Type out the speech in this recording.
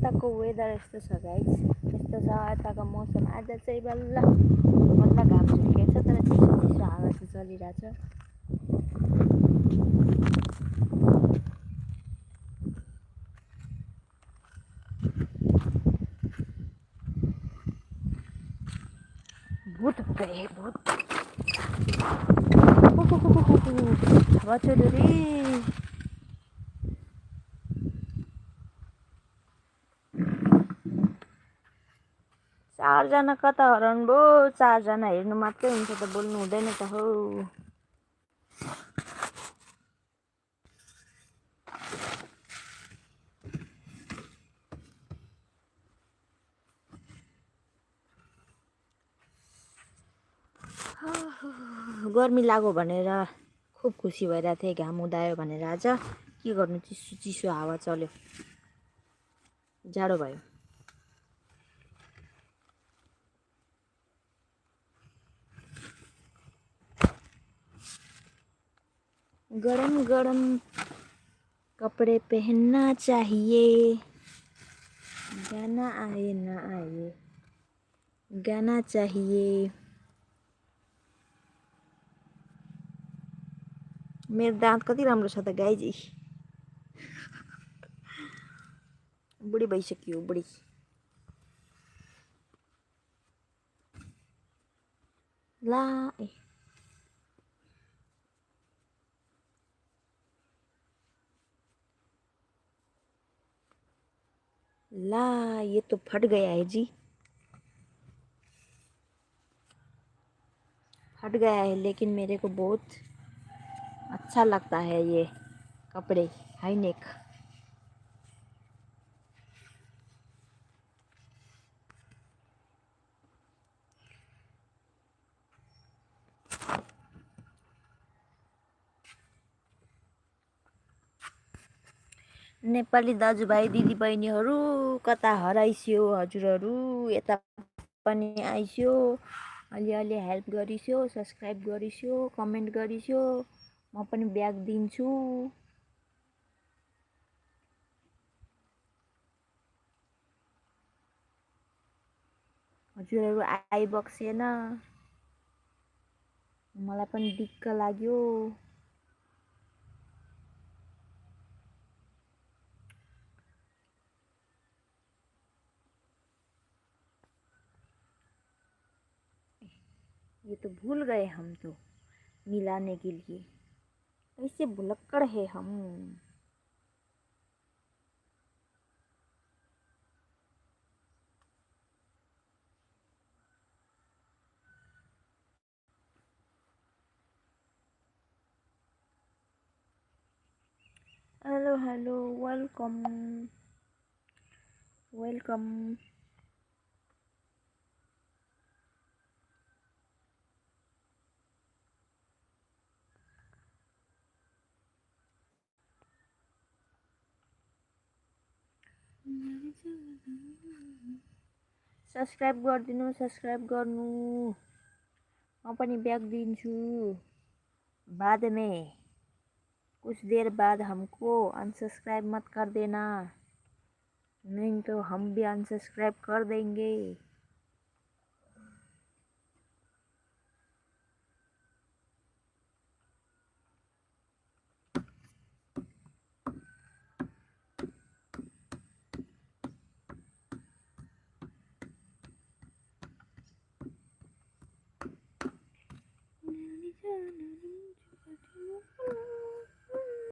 यताको वेदर यस्तो छ गाइस, यस्तो छ यताको मौसम। आज चाहिँ बल्ल घाम झुल्केको छ, तर चिसो चिसो हावा चाहिँ चलिरहेछ। भूत गए भूत हावा चल्यो रे। चारजना कता हराउनु भयो? चारजना हेर्नु मात्रै हुन्छ त, बोल्नु हुँदैन त हो। गर्मी लाग्यो भनेर खुब खुसी भइरहेको थिएँ, घाम उदायो भनेर। आज के गर्नु, चिसो चिसो हावा चल्यो, जाडो भयो। गरम गरम कपड़े पहनना चाहिए, गाना आए ना आए गाना चाहिए। मेरो दाँत कति राम्रो छ त गाइजी। बुढी भइसक्यो बुढी। ला ला ये तो फट गया है जी, फट गया है, लेकिन मेरे को बहुत अच्छा लगता है ये कपड़े, हाई नेक। नेपाली दाजुभाइ दिदीबहिनीहरू कता हराइस्यो हजुरहरू? यता पनि आइस्यो, अलिअलि हेल्प गरिस्यो, सब्सक्राइब गरिस्यो, कमेन्ट गरिस्यो, म पनि ब्याग दिन्छु। हजुरहरू आइबक्सेन, मलाई पनि दिक्क लाग्यो। ये तो भूल गए हम तो मिलाने के लिए, कैसे भुलक्कड़ है हम। Hello hello, welcome welcome. Subscribe गरिदिनु, सब्सक्राइब गर्नु, म पनि ब्याग दिन्छु। बाद में कुछ देर बाद हमको अनसब्सक्राइब मत कर देना, नहीं तो हम भी अनसब्सक्राइब कर देंगे।